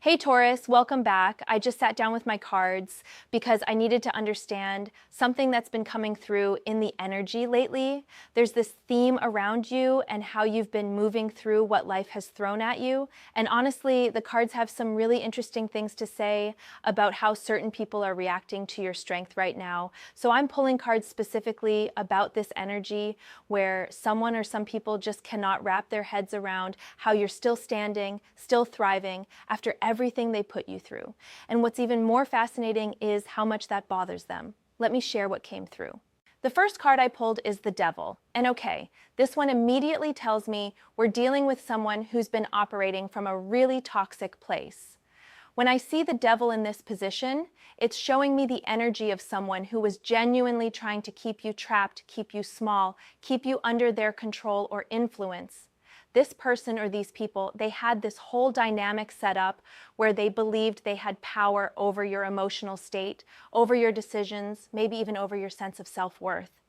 Hey Taurus, welcome back. I just sat down with my cards because I needed to understand something that's been coming through in the energy lately. There's this theme around you and how you've been moving through what life has thrown at you. And honestly, the cards have some really interesting things to say about how certain people are reacting to your strength right now. So I'm pulling cards specifically about this energy where someone or some people just cannot wrap their heads around how you're still standing, still thriving after everything they put you through. And what's even more fascinating is how much that bothers them. Let me share what came through. The first card I pulled is the Devil. And okay, this one immediately tells me we're dealing with someone who's been operating from a really toxic place. When I see the Devil in this position, it's showing me the energy of someone who was genuinely trying to keep you trapped, keep you small, keep you under their control or influence. This person or these people, they had this whole dynamic set up where they believed they had power over your emotional state, over your decisions, maybe even over your sense of self-worth.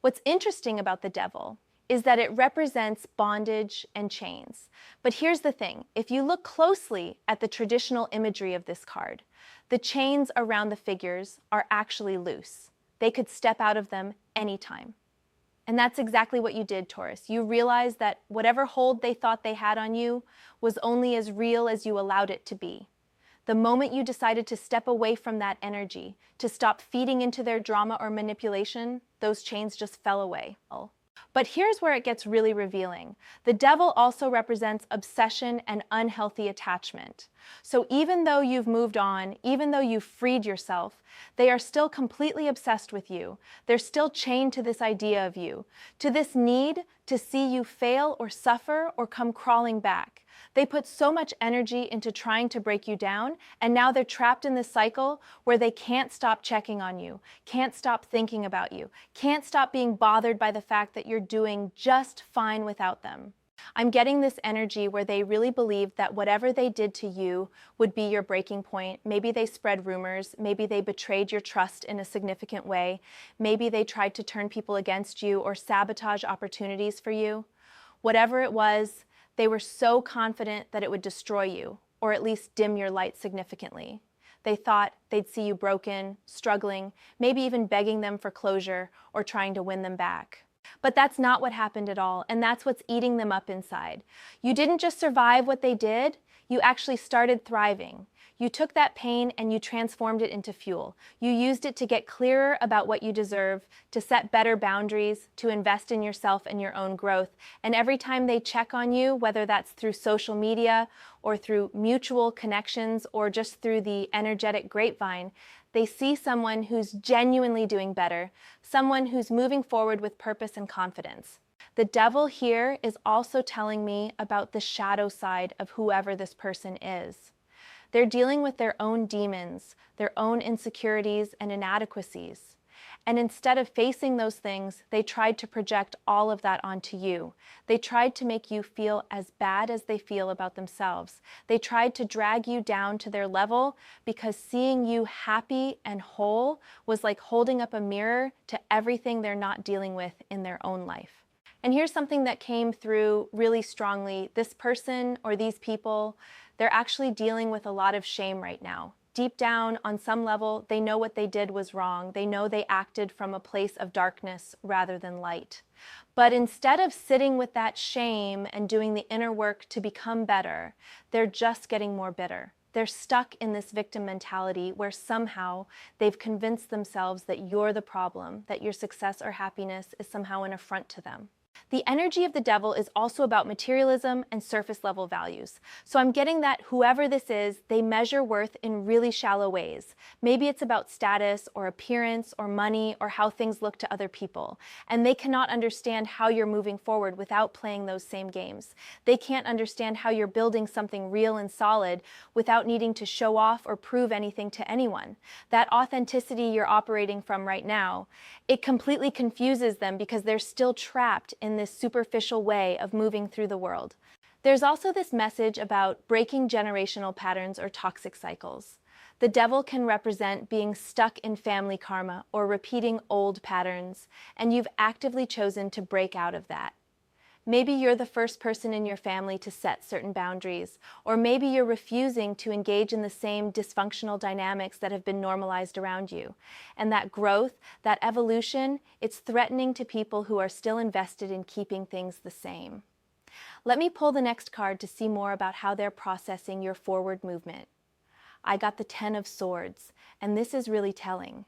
What's interesting about the Devil is that it represents bondage and chains. But here's the thing, if you look closely at the traditional imagery of this card, the chains around the figures are actually loose. They could step out of them anytime. And that's exactly what you did, Taurus. You realized that whatever hold they thought they had on you was only as real as you allowed it to be. The moment you decided to step away from that energy, to stop feeding into their drama or manipulation, those chains just fell away. But here's where it gets really revealing. The Devil also represents obsession and unhealthy attachment. So even though you've moved on, even though you've freed yourself, they are still completely obsessed with you. They're still chained to this idea of you, to this need to see you fail or suffer or come crawling back. They put so much energy into trying to break you down, and now they're trapped in this cycle where they can't stop checking on you, can't stop thinking about you, can't stop being bothered by the fact that you're doing just fine without them. I'm getting this energy where they really believed that whatever they did to you would be your breaking point. Maybe they spread rumors, maybe they betrayed your trust in a significant way, maybe they tried to turn people against you or sabotage opportunities for you. Whatever it was, they were so confident that it would destroy you, or at least dim your light significantly. They thought they'd see you broken, struggling, maybe even begging them for closure or trying to win them back. But that's not what happened at all, and that's what's eating them up inside. You didn't just survive what they did, you actually started thriving. You took that pain and you transformed it into fuel. You used it to get clearer about what you deserve, to set better boundaries, to invest in yourself and your own growth. And every time they check on you, whether that's through social media or through mutual connections or just through the energetic grapevine, they see someone who's genuinely doing better, someone who's moving forward with purpose and confidence. The Devil here is also telling me about the shadow side of whoever this person is. They're dealing with their own demons, their own insecurities and inadequacies. And instead of facing those things, they tried to project all of that onto you. They tried to make you feel as bad as they feel about themselves. They tried to drag you down to their level because seeing you happy and whole was like holding up a mirror to everything they're not dealing with in their own life. And here's something that came through really strongly. This person or these people, they're actually dealing with a lot of shame right now. Deep down, on some level, they know what they did was wrong. They know they acted from a place of darkness rather than light. But instead of sitting with that shame and doing the inner work to become better, they're just getting more bitter. They're stuck in this victim mentality where somehow they've convinced themselves that you're the problem, that your success or happiness is somehow an affront to them. The energy of the Devil is also about materialism and surface level values. So I'm getting that whoever this is, they measure worth in really shallow ways. Maybe it's about status or appearance or money or how things look to other people. And they cannot understand how you're moving forward without playing those same games. They can't understand how you're building something real and solid without needing to show off or prove anything to anyone. That authenticity you're operating from right now, it completely confuses them because they're still trapped in this superficial way of moving through the world. There's also this message about breaking generational patterns or toxic cycles. The Devil can represent being stuck in family karma or repeating old patterns, and you've actively chosen to break out of that. Maybe you're the first person in your family to set certain boundaries, or maybe you're refusing to engage in the same dysfunctional dynamics that have been normalized around you. And that growth, that evolution, it's threatening to people who are still invested in keeping things the same. Let me pull the next card to see more about how they're processing your forward movement. I got the Ten of Swords, and this is really telling.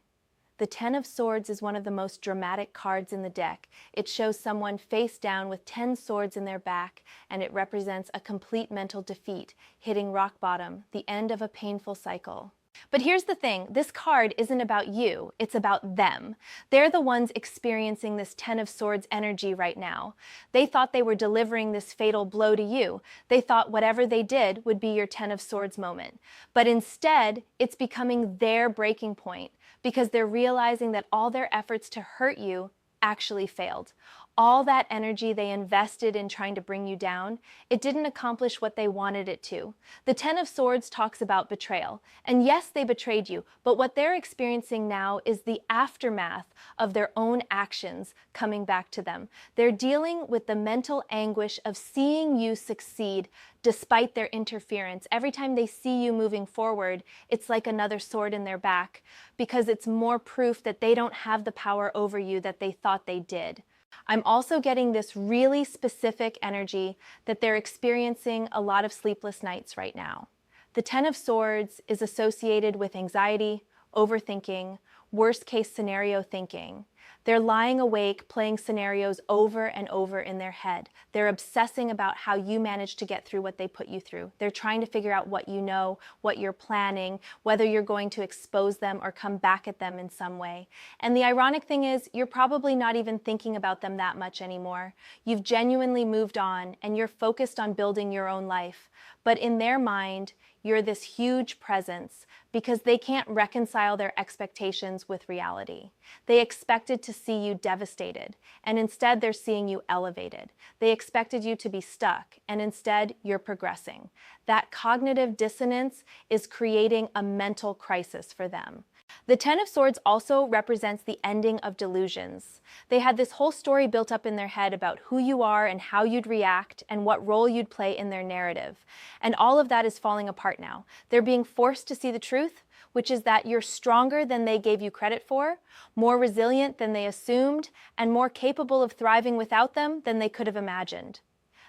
The Ten of Swords is one of the most dramatic cards in the deck. It shows someone face down with 10 swords in their back, and it represents a complete mental defeat, hitting rock bottom, the end of a painful cycle. But here's the thing, this card isn't about you, it's about them. They're the ones experiencing this Ten of Swords energy right now. They thought they were delivering this fatal blow to you. They thought whatever they did would be your Ten of Swords moment. But instead, it's becoming their breaking point, because they're realizing that all their efforts to hurt you actually failed. All that energy they invested in trying to bring you down, it didn't accomplish what they wanted it to. The Ten of Swords talks about betrayal. And yes, they betrayed you, but what they're experiencing now is the aftermath of their own actions coming back to them. They're dealing with the mental anguish of seeing you succeed despite their interference. Every time they see you moving forward, it's like another sword in their back, because it's more proof that they don't have the power over you that they thought they did. I'm also getting this really specific energy that they're experiencing a lot of sleepless nights right now. The Ten of Swords is associated with anxiety, overthinking, worst case scenario thinking. They're lying awake, playing scenarios over and over in their head. They're obsessing about how you managed to get through what they put you through. They're trying to figure out what you know, what you're planning, whether you're going to expose them or come back at them in some way. And the ironic thing is, you're probably not even thinking about them that much anymore. You've genuinely moved on and you're focused on building your own life. But in their mind, you're this huge presence because they can't reconcile their expectations with reality. They expected to see you devastated, and instead they're seeing you elevated. They expected you to be stuck, and instead you're progressing. That cognitive dissonance is creating a mental crisis for them. The Ten of Swords also represents the ending of delusions. They had this whole story built up in their head about who you are and how you'd react and what role you'd play in their narrative. And all of that is falling apart now. They're being forced to see the truth, which is that you're stronger than they gave you credit for, more resilient than they assumed, and more capable of thriving without them than they could have imagined.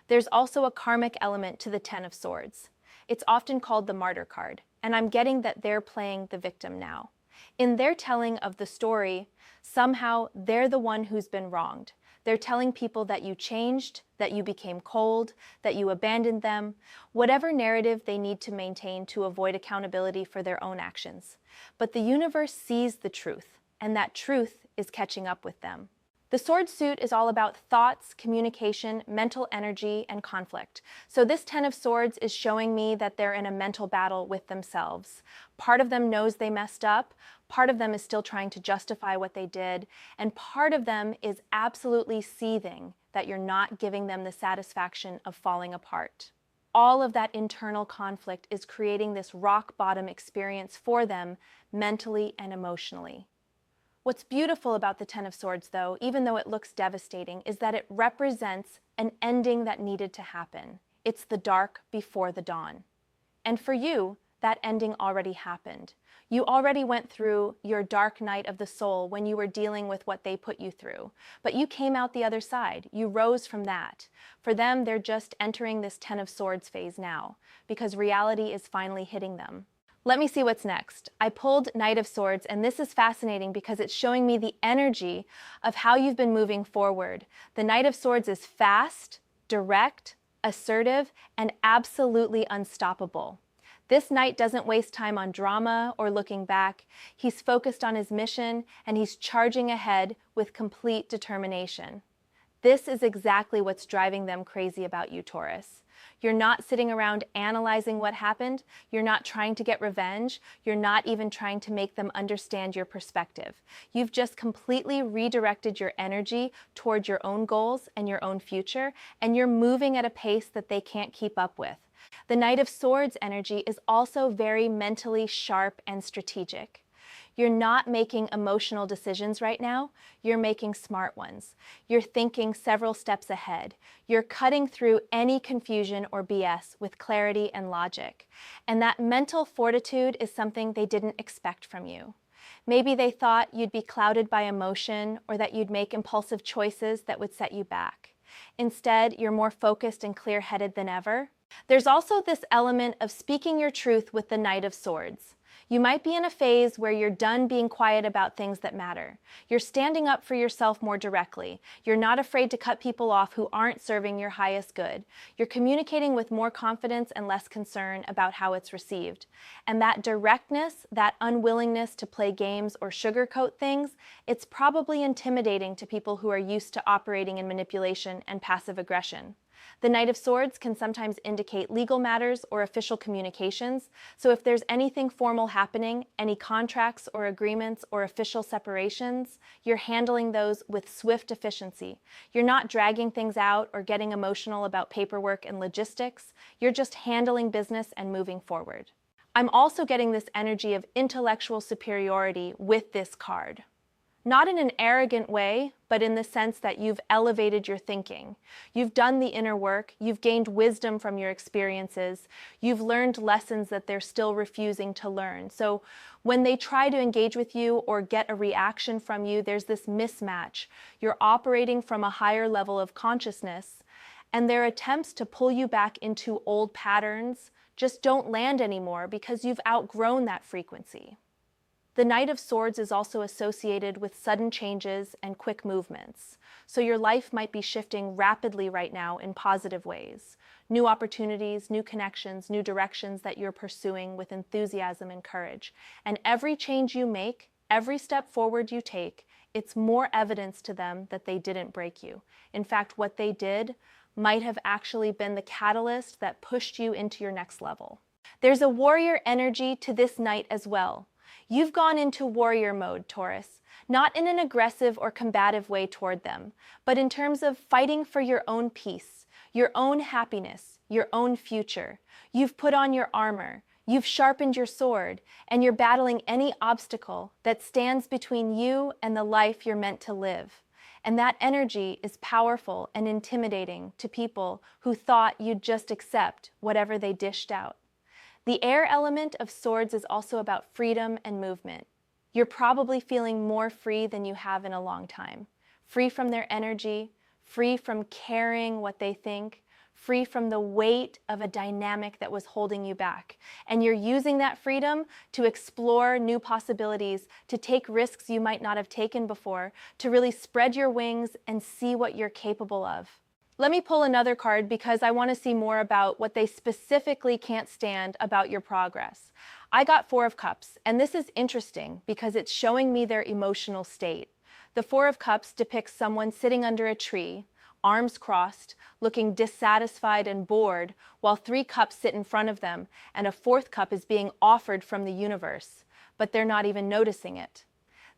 There's also a karmic element to the Ten of Swords. It's often called the martyr card, and I'm getting that they're playing the victim now. In their telling of the story, somehow they're the one who's been wronged. They're telling people that you changed, that you became cold, that you abandoned them, whatever narrative they need to maintain to avoid accountability for their own actions. But the universe sees the truth, and that truth is catching up with them. The sword suit is all about thoughts, communication, mental energy, and conflict. So this Ten of Swords is showing me that they're in a mental battle with themselves. Part of them knows they messed up, part of them is still trying to justify what they did, and part of them is absolutely seething that you're not giving them the satisfaction of falling apart. All of that internal conflict is creating this rock bottom experience for them mentally and emotionally. What's beautiful about the Ten of Swords, though, even though it looks devastating, is that it represents an ending that needed to happen. It's the dark before the dawn. And for you, that ending already happened. You already went through your dark night of the soul when you were dealing with what they put you through. But you came out the other side. You rose from that. For them, they're just entering this Ten of Swords phase now, because reality is finally hitting them. Let me see what's next. I pulled Knight of Swords, and this is fascinating because it's showing me the energy of how you've been moving forward. The Knight of Swords is fast, direct, assertive, and absolutely unstoppable. This knight doesn't waste time on drama or looking back. He's focused on his mission, and he's charging ahead with complete determination. This is exactly what's driving them crazy about you, Taurus. You're not sitting around analyzing what happened. You're not trying to get revenge. You're not even trying to make them understand your perspective. You've just completely redirected your energy toward your own goals and your own future, and you're moving at a pace that they can't keep up with. The Knight of Swords energy is also very mentally sharp and strategic. You're not making emotional decisions right now. You're making smart ones. You're thinking several steps ahead. You're cutting through any confusion or BS with clarity and logic. And that mental fortitude is something they didn't expect from you. Maybe they thought you'd be clouded by emotion or that you'd make impulsive choices that would set you back. Instead, you're more focused and clear-headed than ever. There's also this element of speaking your truth with the Knight of Swords. You might be in a phase where you're done being quiet about things that matter. You're standing up for yourself more directly. You're not afraid to cut people off who aren't serving your highest good. You're communicating with more confidence and less concern about how it's received. And that directness, that unwillingness to play games or sugarcoat things, it's probably intimidating to people who are used to operating in manipulation and passive aggression. The Knight of Swords can sometimes indicate legal matters or official communications, so if there's anything formal happening, any contracts or agreements or official separations, you're handling those with swift efficiency. You're not dragging things out or getting emotional about paperwork and logistics, you're just handling business and moving forward. I'm also getting this energy of intellectual superiority with this card. Not in an arrogant way, but in the sense that you've elevated your thinking. You've done the inner work, you've gained wisdom from your experiences, you've learned lessons that they're still refusing to learn. So when they try to engage with you or get a reaction from you, there's this mismatch. You're operating from a higher level of consciousness, and their attempts to pull you back into old patterns just don't land anymore because you've outgrown that frequency. The Knight of Swords is also associated with sudden changes and quick movements, so your life might be shifting rapidly right now in positive ways. New opportunities, new connections, new directions that you're pursuing with enthusiasm and courage. And every change you make, every step forward you take, it's more evidence to them that they didn't break you. In fact, what they did might have actually been the catalyst that pushed you into your next level. There's a warrior energy to this Knight as well. You've gone into warrior mode, Taurus, not in an aggressive or combative way toward them, but in terms of fighting for your own peace, your own happiness, your own future. You've put on your armor, you've sharpened your sword, and you're battling any obstacle that stands between you and the life you're meant to live. And that energy is powerful and intimidating to people who thought you'd just accept whatever they dished out. The air element of swords is also about freedom and movement. You're probably feeling more free than you have in a long time. Free from their energy, free from caring what they think, free from the weight of a dynamic that was holding you back. And you're using that freedom to explore new possibilities, to take risks you might not have taken before, to really spread your wings and see what you're capable of. Let me pull another card because I want to see more about what they specifically can't stand about your progress. I got Four of Cups, and this is interesting because it's showing me their emotional state. The Four of Cups depicts someone sitting under a tree, arms crossed, looking dissatisfied and bored, while 3 cups sit in front of them, and a 4th cup is being offered from the universe, but they're not even noticing it.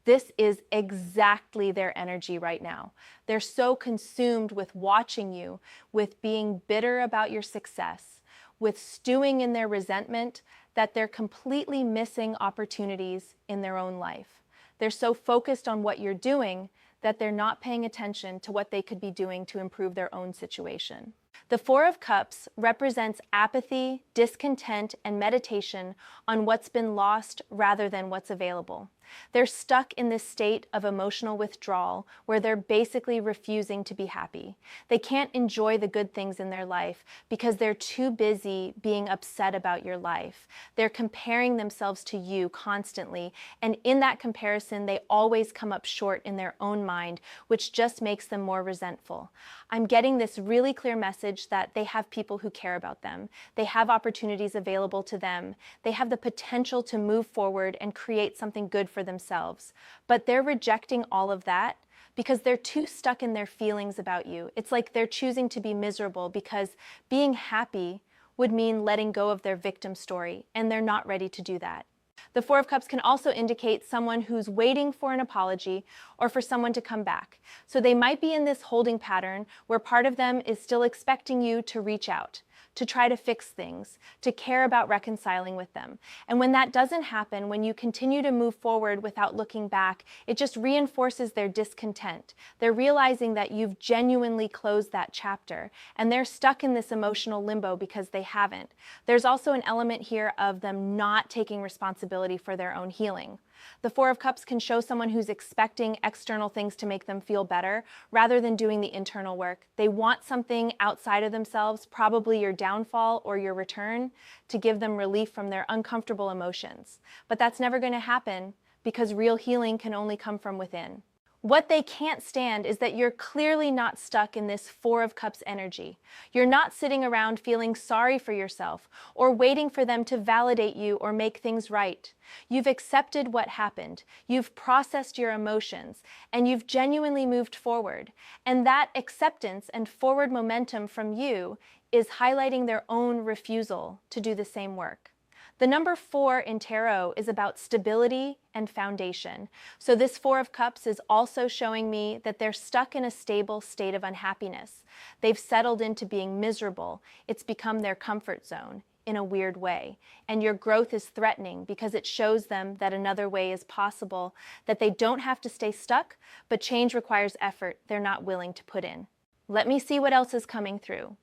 This is exactly their energy right now. They're so consumed with watching you, with being bitter about your success, with stewing in their resentment, that they're completely missing opportunities in their own life. They're so focused on what you're doing that they're not paying attention to what they could be doing to improve their own situation. The Four of Cups represents apathy, discontent, and meditation on what's been lost rather than what's available. They're stuck in this state of emotional withdrawal where they're basically refusing to be happy. They can't enjoy the good things in their life because they're too busy being upset about your life. They're comparing themselves to you constantly, and in that comparison, they always come up short in their own mind, which just makes them more resentful. I'm getting this really clear message that they have people who care about them. They have opportunities available to them. They have the potential to move forward and create something good for themselves. But they're rejecting all of that because they're too stuck in their feelings about you. It's like they're choosing to be miserable because being happy would mean letting go of their victim story, and they're not ready to do that. The Four of Cups can also indicate someone who's waiting for an apology or for someone to come back. So they might be in this holding pattern where part of them is still expecting you to reach out, to try to fix things, to care about reconciling with them. And when that doesn't happen, when you continue to move forward without looking back, it just reinforces their discontent. They're realizing that you've genuinely closed that chapter, and they're stuck in this emotional limbo because they haven't. There's also an element here of them not taking responsibility for their own healing. The Four of Cups can show someone who's expecting external things to make them feel better rather than doing the internal work. They want something outside of themselves, probably your downfall or your return, to give them relief from their uncomfortable emotions. But that's never going to happen because real healing can only come from within. What they can't stand is that you're clearly not stuck in this Four of Cups energy. You're not sitting around feeling sorry for yourself or waiting for them to validate you or make things right. You've accepted what happened, you've processed your emotions, and you've genuinely moved forward. And that acceptance and forward momentum from you is highlighting their own refusal to do the same work. The number 4 in tarot is about stability and foundation. So this Four of Cups is also showing me that they're stuck in a stable state of unhappiness. They've settled into being miserable. It's become their comfort zone in a weird way. And your growth is threatening because it shows them that another way is possible, that they don't have to stay stuck, but change requires effort they're not willing to put in. Let me see what else is coming through.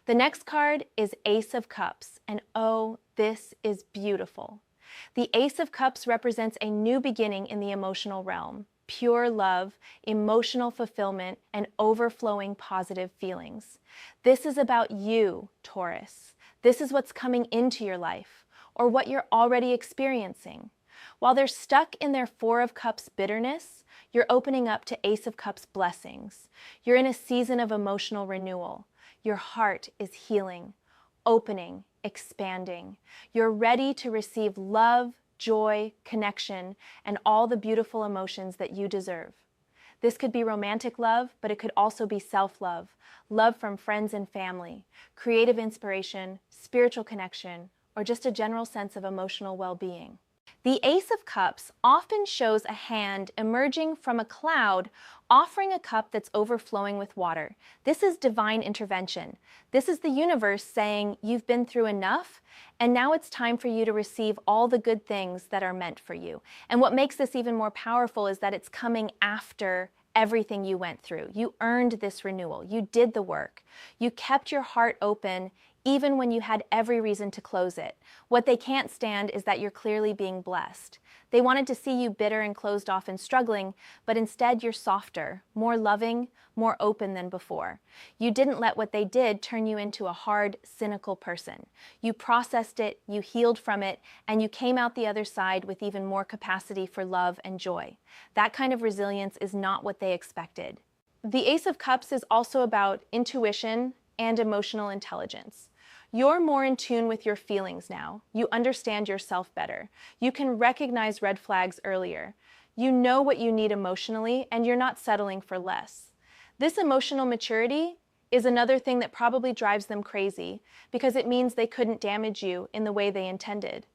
The next card is Ace of Cups, and oh, this is beautiful. The Ace of Cups represents a new beginning in the emotional realm, pure love, emotional fulfillment, and overflowing positive feelings. This is about you, Taurus. This is what's coming into your life, or what you're already experiencing. While they're stuck in their Four of Cups bitterness, you're opening up to Ace of Cups blessings. You're in a season of emotional renewal. Your heart is healing, opening, expanding. You're ready to receive love, joy, connection, and all the beautiful emotions that you deserve. This could be romantic love, but it could also be self-love, love from friends and family, creative inspiration, spiritual connection, or just a general sense of emotional well-being. The Ace of Cups often shows a hand emerging from a cloud, offering a cup that's overflowing with water. This is divine intervention. This is the universe saying you've been through enough, and now it's time for you to receive all the good things that are meant for you. And what makes this even more powerful is that it's coming after everything you went through. You earned this renewal. You did the work. You kept your heart open even when you had every reason to close it. What they can't stand is that you're clearly being blessed. They wanted to see you bitter and closed off and struggling, but instead you're softer, more loving, more open than before. You didn't let what they did turn you into a hard, cynical person. You processed it, you healed from it, and you came out the other side with even more capacity for love and joy. That kind of resilience is not what they expected. The Ace of Cups is also about intuition and emotional intelligence. You're more in tune with your feelings now. You understand yourself better. You can recognize red flags earlier. You know what you need emotionally, and you're not settling for less. This emotional maturity is another thing that probably drives them crazy because it means they couldn't damage you in the way they intended.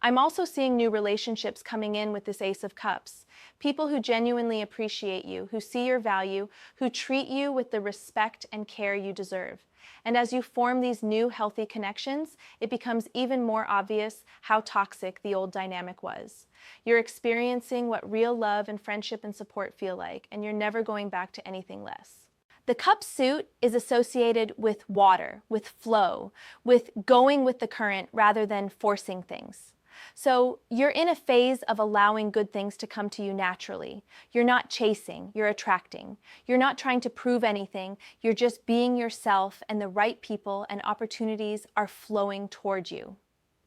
I'm also seeing new relationships coming in with this Ace of Cups. People who genuinely appreciate you, who see your value, who treat you with the respect and care you deserve. And as you form these new healthy connections, it becomes even more obvious how toxic the old dynamic was. You're experiencing what real love and friendship and support feel like, and you're never going back to anything less. The cup suit is associated with water, with flow, with going with the current rather than forcing things. So you're in a phase of allowing good things to come to you naturally. You're not chasing, you're attracting. You're not trying to prove anything, you're just being yourself, and the right people and opportunities are flowing toward you.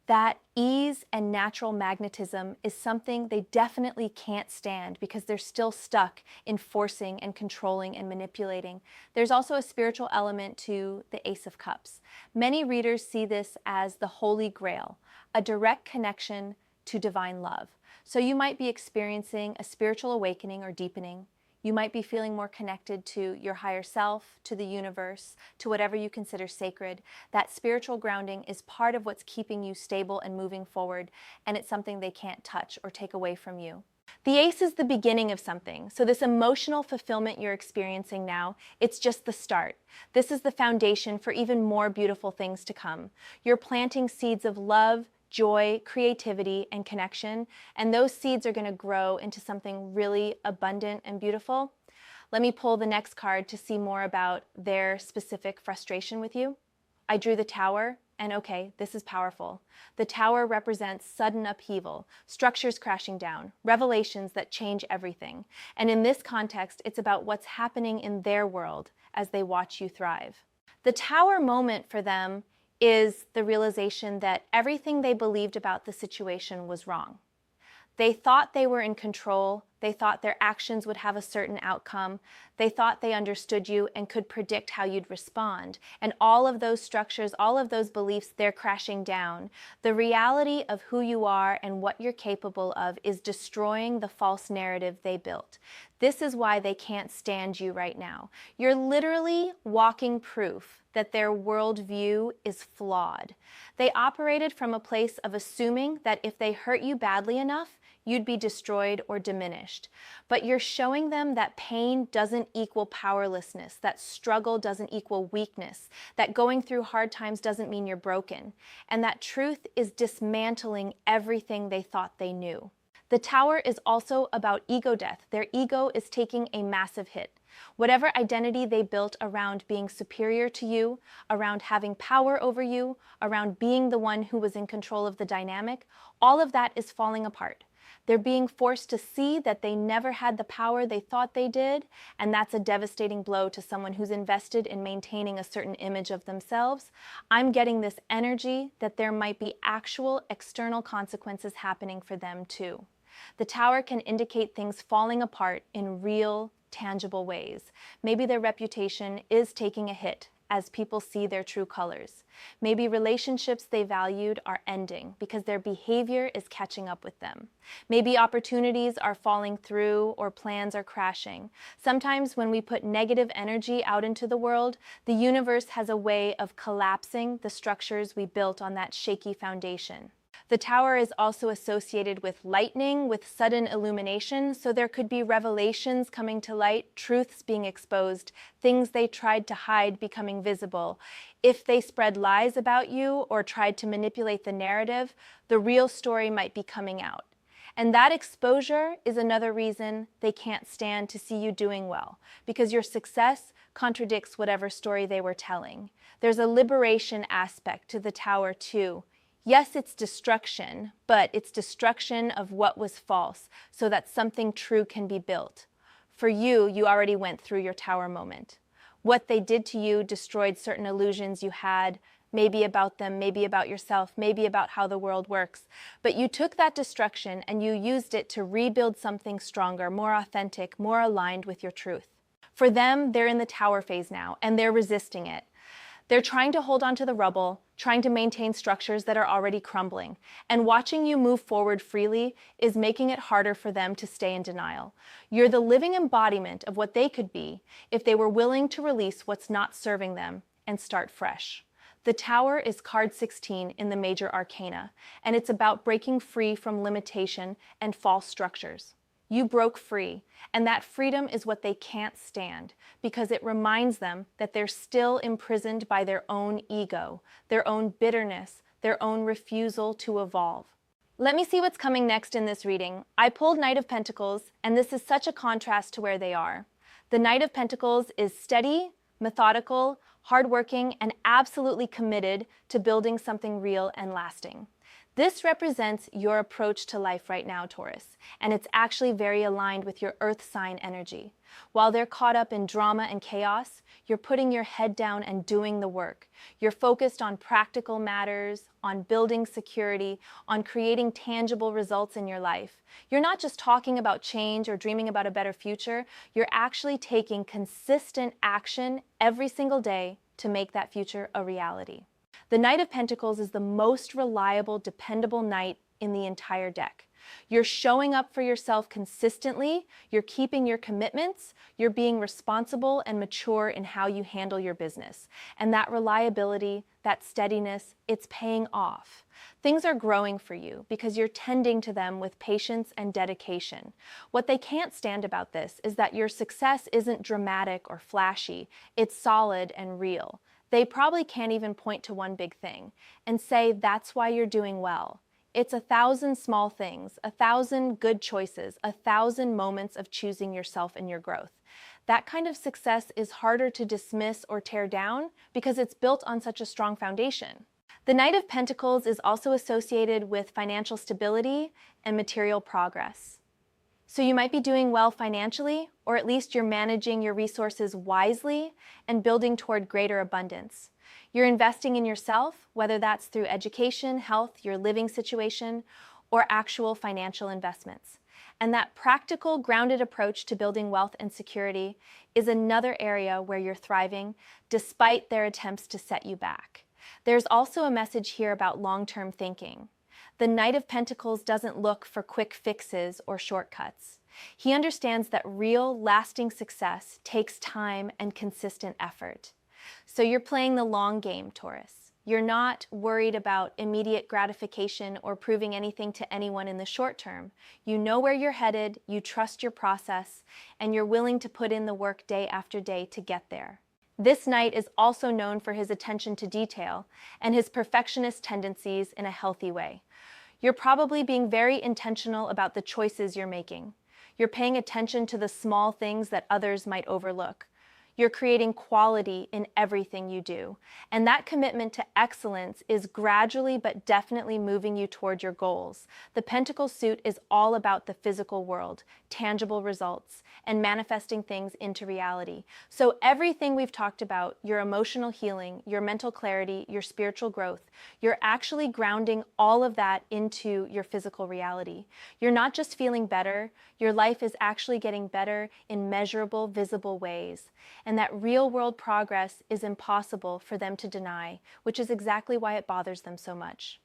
That ease and natural magnetism is something they definitely can't stand because they're still stuck in forcing and controlling and manipulating. There's also a spiritual element to the Ace of Cups. Many readers see this as the Holy Grail, a direct connection to divine love. So you might be experiencing a spiritual awakening or deepening. You might be feeling more connected to your higher self, to the universe, to whatever you consider sacred. That spiritual grounding is part of what's keeping you stable and moving forward, and it's something they can't touch or take away from you. The ace is the beginning of something. So this emotional fulfillment you're experiencing now, it's just the start. This is the foundation for even more beautiful things to come. You're planting seeds of love, joy, creativity, and connection, and those seeds are going to grow into something really abundant and beautiful. Let me pull the next card to see more about their specific frustration with you. I drew the Tower, and okay, this is powerful. The Tower represents sudden upheaval, structures crashing down, revelations that change everything. And in this context, it's about what's happening in their world as they watch you thrive. The Tower moment for them is the realization that everything they believed about the situation was wrong. They thought they were in control. They thought their actions would have a certain outcome. They thought they understood you and could predict how you'd respond. And all of those structures, all of those beliefs, they're crashing down. The reality of who you are and what you're capable of is destroying the false narrative they built. This is why they can't stand you right now. You're literally walking proof that their worldview is flawed. They operated from a place of assuming that if they hurt you badly enough, you'd be destroyed or diminished. But you're showing them that pain doesn't equal powerlessness, that struggle doesn't equal weakness, that going through hard times doesn't mean you're broken, and that truth is dismantling everything they thought they knew. The Tower is also about ego death. Their ego is taking a massive hit. Whatever identity they built around being superior to you, around having power over you, around being the one who was in control of the dynamic, all of that is falling apart. They're being forced to see that they never had the power they thought they did, and that's a devastating blow to someone who's invested in maintaining a certain image of themselves. I'm getting this energy that there might be actual external consequences happening for them too. The Tower can indicate things falling apart in real, tangible ways. Maybe their reputation is taking a hit as people see their true colors. Maybe relationships they valued are ending because their behavior is catching up with them. Maybe opportunities are falling through or plans are crashing. Sometimes when we put negative energy out into the world, the universe has a way of collapsing the structures we built on that shaky foundation. The Tower is also associated with lightning, with sudden illumination, so there could be revelations coming to light, truths being exposed, things they tried to hide becoming visible. If they spread lies about you or tried to manipulate the narrative, the real story might be coming out. And that exposure is another reason they can't stand to see you doing well, because your success contradicts whatever story they were telling. There's a liberation aspect to the Tower too. Yes, it's destruction, but it's destruction of what was false so that something true can be built. For you, you already went through your Tower moment. What they did to you destroyed certain illusions you had, maybe about them, maybe about yourself, maybe about how the world works. But you took that destruction and you used it to rebuild something stronger, more authentic, more aligned with your truth. For them, they're in the Tower phase now, and they're resisting it. They're trying to hold on to the rubble, trying to maintain structures that are already crumbling. And watching you move forward freely is making it harder for them to stay in denial. You're the living embodiment of what they could be if they were willing to release what's not serving them and start fresh. The Tower is card 16 in the major arcana, and it's about breaking free from limitation and false structures. You broke free, and that freedom is what they can't stand because it reminds them that they're still imprisoned by their own ego, their own bitterness, their own refusal to evolve. Let me see what's coming next in this reading. I pulled Knight of Pentacles, and this is such a contrast to where they are. The Knight of Pentacles is steady, methodical, hardworking, and absolutely committed to building something real and lasting. This represents your approach to life right now, Taurus, and it's actually very aligned with your earth sign energy. While they're caught up in drama and chaos, you're putting your head down and doing the work. You're focused on practical matters, on building security, on creating tangible results in your life. You're not just talking about change or dreaming about a better future, you're actually taking consistent action every single day to make that future a reality. The Knight of Pentacles is the most reliable, dependable knight in the entire deck. You're showing up for yourself consistently, you're keeping your commitments, you're being responsible and mature in how you handle your business. And that reliability, that steadiness, it's paying off. Things are growing for you because you're tending to them with patience and dedication. What they can't stand about this is that your success isn't dramatic or flashy, it's solid and real. They probably can't even point to one big thing and say that's why you're doing well. It's 1,000 small things, 1,000 good choices, 1,000 moments of choosing yourself and your growth. That kind of success is harder to dismiss or tear down because it's built on such a strong foundation. The Knight of Pentacles is also associated with financial stability and material progress. So you might be doing well financially, or at least you're managing your resources wisely and building toward greater abundance. You're investing in yourself, whether that's through education, health, your living situation, or actual financial investments. And that practical, grounded approach to building wealth and security is another area where you're thriving, despite their attempts to set you back. There's also a message here about long-term thinking. The Knight of Pentacles doesn't look for quick fixes or shortcuts. He understands that real, lasting success takes time and consistent effort. So you're playing the long game, Taurus. You're not worried about immediate gratification or proving anything to anyone in the short term. You know where you're headed, you trust your process, and you're willing to put in the work day after day to get there. This Knight is also known for his attention to detail and his perfectionist tendencies in a healthy way. You're probably being very intentional about the choices you're making. You're paying attention to the small things that others might overlook. You're creating quality in everything you do. And that commitment to excellence is gradually but definitely moving you toward your goals. The Pentacle suit is all about the physical world, tangible results, and manifesting things into reality. So everything we've talked about, your emotional healing, your mental clarity, your spiritual growth, you're actually grounding all of that into your physical reality. You're not just feeling better, your life is actually getting better in measurable, visible ways. And that real-world progress is impossible for them to deny, which is exactly why it bothers them so much.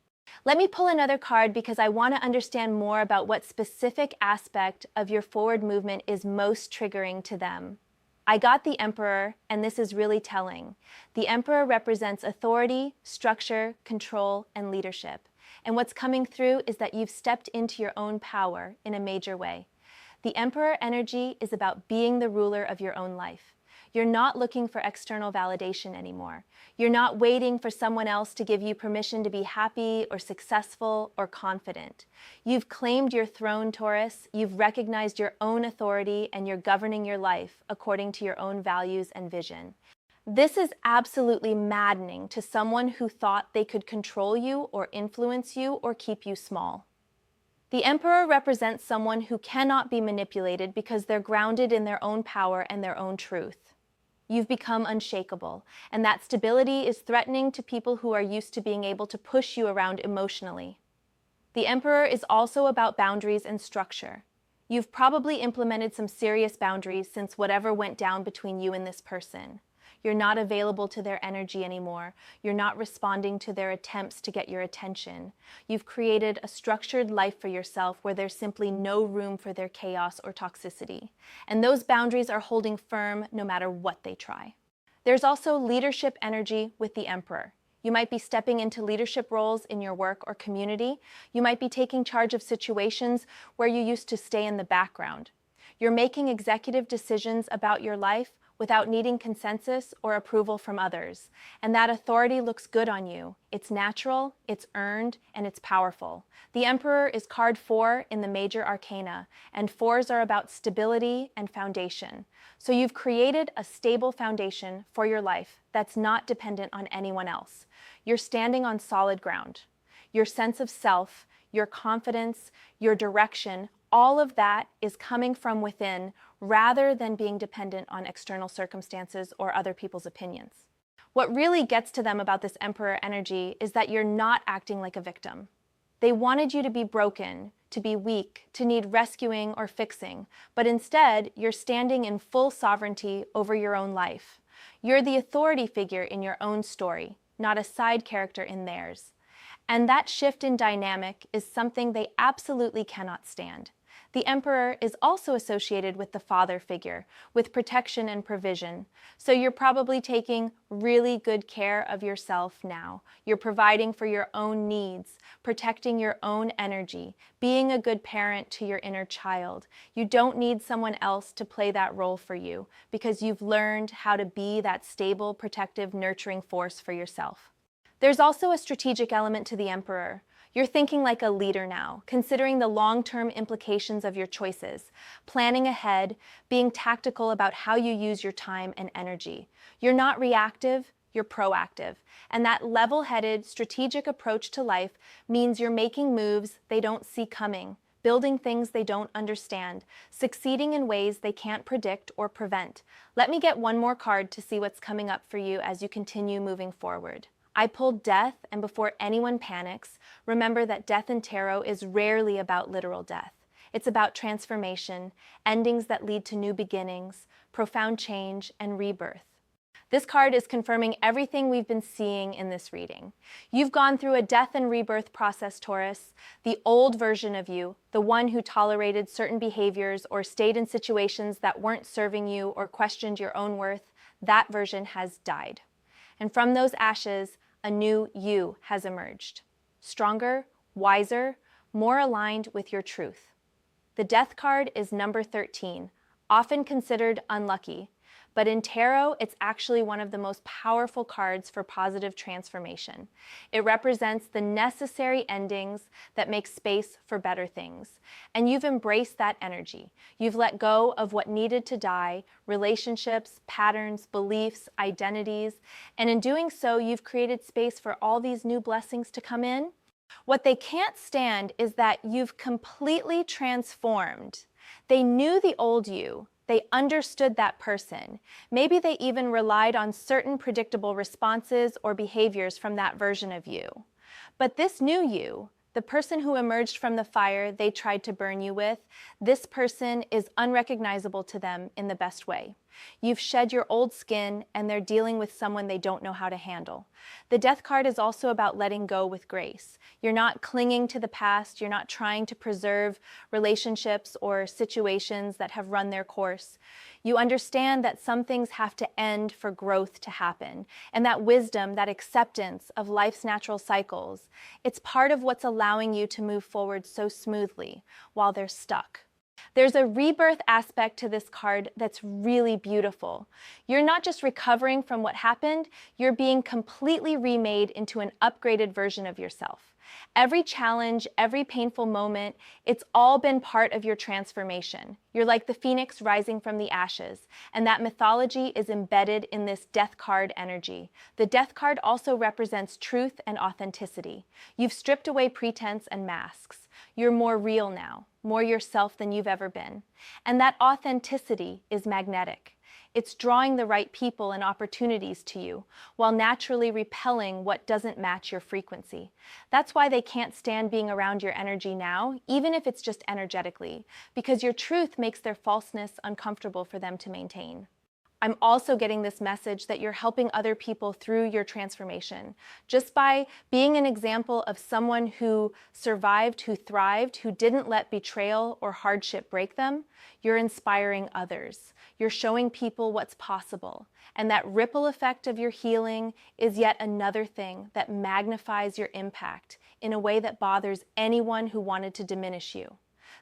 Let me pull another card because I want to understand more about what specific aspect of your forward movement is most triggering to them. I got the Emperor, and this is really telling. The Emperor represents authority, structure, control, and leadership. And what's coming through is that you've stepped into your own power in a major way. The Emperor energy is about being the ruler of your own life. You're not looking for external validation anymore. You're not waiting for someone else to give you permission to be happy or successful or confident. You've claimed your throne, Taurus. You've recognized your own authority and you're governing your life according to your own values and vision. This is absolutely maddening to someone who thought they could control you or influence you or keep you small. The Emperor represents someone who cannot be manipulated because they're grounded in their own power and their own truth. You've become unshakable, and that stability is threatening to people who are used to being able to push you around emotionally. The Emperor is also about boundaries and structure. You've probably implemented some serious boundaries since whatever went down between you and this person. You're not available to their energy anymore. You're not responding to their attempts to get your attention. You've created a structured life for yourself where there's simply no room for their chaos or toxicity. And those boundaries are holding firm no matter what they try. There's also leadership energy with the Emperor. You might be stepping into leadership roles in your work or community. You might be taking charge of situations where you used to stay in the background. You're making executive decisions about your life without needing consensus or approval from others. And that authority looks good on you. It's natural, it's earned, and it's powerful. The Emperor is card 4 in the major arcana, and 4s are about stability and foundation. So you've created a stable foundation for your life that's not dependent on anyone else. You're standing on solid ground. Your sense of self, your confidence, your direction, all of that is coming from within rather than being dependent on external circumstances or other people's opinions. What really gets to them about this Emperor energy is that you're not acting like a victim. They wanted you to be broken, to be weak, to need rescuing or fixing, but instead you're standing in full sovereignty over your own life. You're the authority figure in your own story, not a side character in theirs. And that shift in dynamic is something they absolutely cannot stand. The Emperor is also associated with the father figure, with protection and provision. So you're probably taking really good care of yourself now. You're providing for your own needs, protecting your own energy, being a good parent to your inner child. You don't need someone else to play that role for you because you've learned how to be that stable, protective, nurturing force for yourself. There's also a strategic element to the Emperor. You're thinking like a leader now, considering the long-term implications of your choices, planning ahead, being tactical about how you use your time and energy. You're not reactive, you're proactive. And that level-headed, strategic approach to life means you're making moves they don't see coming, building things they don't understand, succeeding in ways they can't predict or prevent. Let me get one more card to see what's coming up for you as you continue moving forward. I pulled Death, and before anyone panics, remember that death in tarot is rarely about literal death. It's about transformation, endings that lead to new beginnings, profound change, and rebirth. This card is confirming everything we've been seeing in this reading. You've gone through a death and rebirth process, Taurus. The old version of you, the one who tolerated certain behaviors or stayed in situations that weren't serving you or questioned your own worth, that version has died. And from those ashes, a new you has emerged. Stronger, wiser, more aligned with your truth. The Death card is number 13, often considered unlucky, but in tarot, it's actually one of the most powerful cards for positive transformation. It represents the necessary endings that make space for better things. And you've embraced that energy. You've let go of what needed to die, relationships, patterns, beliefs, identities, and in doing so, you've created space for all these new blessings to come in. What they can't stand is that you've completely transformed. They knew the old you. They understood that person. Maybe they even relied on certain predictable responses or behaviors from that version of you. But this new you, the person who emerged from the fire they tried to burn you with, this person is unrecognizable to them in the best way. You've shed your old skin and they're dealing with someone they don't know how to handle. The Death card is also about letting go with grace. You're not clinging to the past. You're not trying to preserve relationships or situations that have run their course. You understand that some things have to end for growth to happen. And that wisdom, that acceptance of life's natural cycles, it's part of what's allowing you to move forward so smoothly while they're stuck. There's a rebirth aspect to this card that's really beautiful. You're not just recovering from what happened, you're being completely remade into an upgraded version of yourself. Every challenge, every painful moment, it's all been part of your transformation. You're like the phoenix rising from the ashes, and that mythology is embedded in this Death card energy. The Death card also represents truth and authenticity. You've stripped away pretense and masks. You're more real now, more yourself than you've ever been. And that authenticity is magnetic. It's drawing the right people and opportunities to you, while naturally repelling what doesn't match your frequency. That's why they can't stand being around your energy now, even if it's just energetically, because your truth makes their falseness uncomfortable for them to maintain. I'm also getting this message that you're helping other people through your transformation. Just by being an example of someone who survived, who thrived, who didn't let betrayal or hardship break them, you're inspiring others. You're showing people what's possible. And that ripple effect of your healing is yet another thing that magnifies your impact in a way that bothers anyone who wanted to diminish you.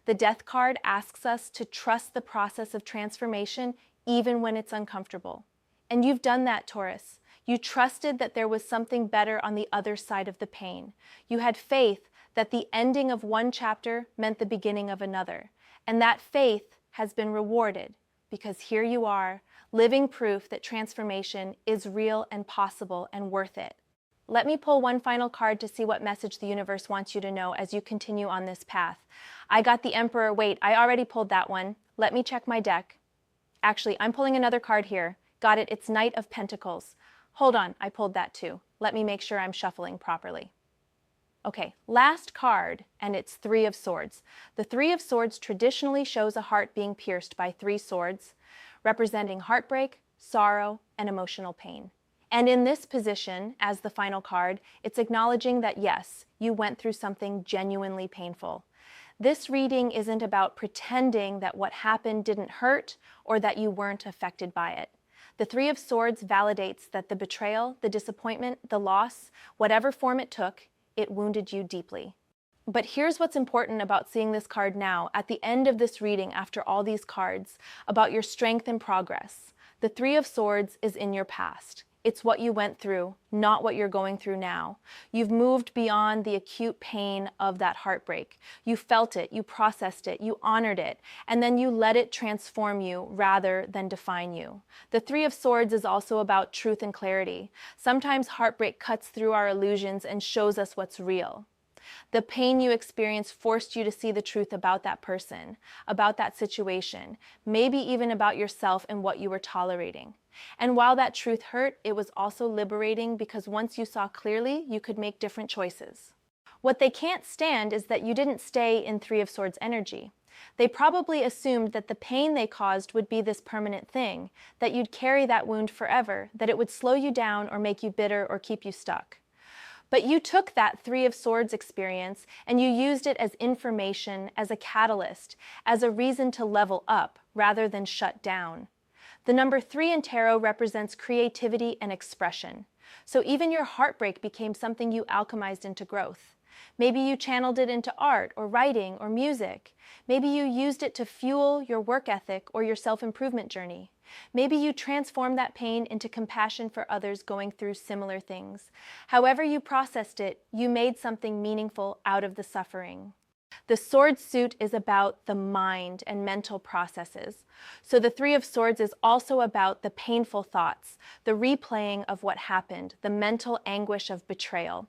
The Death card asks us to trust the process of transformation even when it's uncomfortable. And you've done that, Taurus. You trusted that there was something better on the other side of the pain. You had faith that the ending of one chapter meant the beginning of another. And that faith has been rewarded because here you are, living proof that transformation is real and possible and worth it. Let me pull one final card to see what message the universe wants you to know as you continue on this path. I got the Emperor. Wait, I already pulled that one. Let me check my deck. Actually, I'm pulling another card here. Got it, it's Knight of Pentacles. Hold on, I pulled that too. Let me make sure I'm shuffling properly. Okay, last card, and it's Three of Swords. The Three of Swords traditionally shows a heart being pierced by three swords, representing heartbreak, sorrow, and emotional pain. And in this position, as the final card, it's acknowledging that yes, you went through something genuinely painful. This reading isn't about pretending that what happened didn't hurt or that you weren't affected by it. The Three of Swords validates that the betrayal, the disappointment, the loss, whatever form it took, it wounded you deeply. But here's what's important about seeing this card now, at the end of this reading, after all these cards, about your strength and progress. The Three of Swords is in your past. It's what you went through, not what you're going through now. You've moved beyond the acute pain of that heartbreak. You felt it, you processed it, you honored it, and then you let it transform you rather than define you. The Three of Swords is also about truth and clarity. Sometimes heartbreak cuts through our illusions and shows us what's real. The pain you experienced forced you to see the truth about that person, about that situation, maybe even about yourself and what you were tolerating. And while that truth hurt, it was also liberating because once you saw clearly, you could make different choices. What they can't stand is that you didn't stay in Three of Swords energy. They probably assumed that the pain they caused would be this permanent thing, that you'd carry that wound forever, that it would slow you down or make you bitter or keep you stuck. But you took that Three of Swords experience and you used it as information, as a catalyst, as a reason to level up rather than shut down. The number 3 in tarot represents creativity and expression. So even your heartbreak became something you alchemized into growth. Maybe you channeled it into art or writing or music. Maybe you used it to fuel your work ethic or your self-improvement journey. Maybe you transformed that pain into compassion for others going through similar things. However you processed it, you made something meaningful out of the suffering. The Sword suit is about the mind and mental processes. So the Three of Swords is also about the painful thoughts, the replaying of what happened, the mental anguish of betrayal.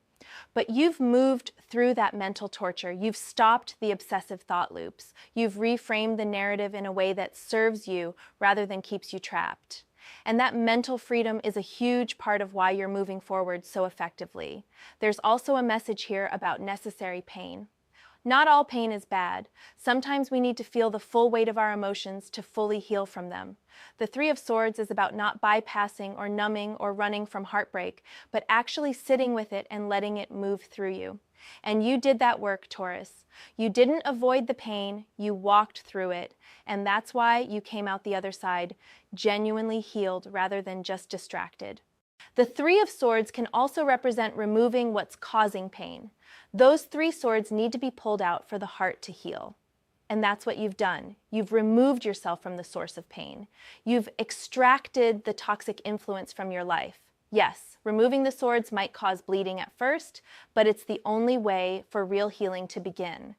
But you've moved through that mental torture. You've stopped the obsessive thought loops. You've reframed the narrative in a way that serves you rather than keeps you trapped. And that mental freedom is a huge part of why you're moving forward so effectively. There's also a message here about necessary pain. Not all pain is bad. Sometimes we need to feel the full weight of our emotions to fully heal from them. The Three of Swords is about not bypassing or numbing or running from heartbreak, but actually sitting with it and letting it move through you. And you did that work, Taurus. You didn't avoid the pain, you walked through it, and that's why you came out the other side genuinely healed rather than just distracted. The Three of Swords can also represent removing what's causing pain. Those 3 swords need to be pulled out for the heart to heal. And that's what you've done. You've removed yourself from the source of pain. You've extracted the toxic influence from your life. Yes, removing the swords might cause bleeding at first, but it's the only way for real healing to begin.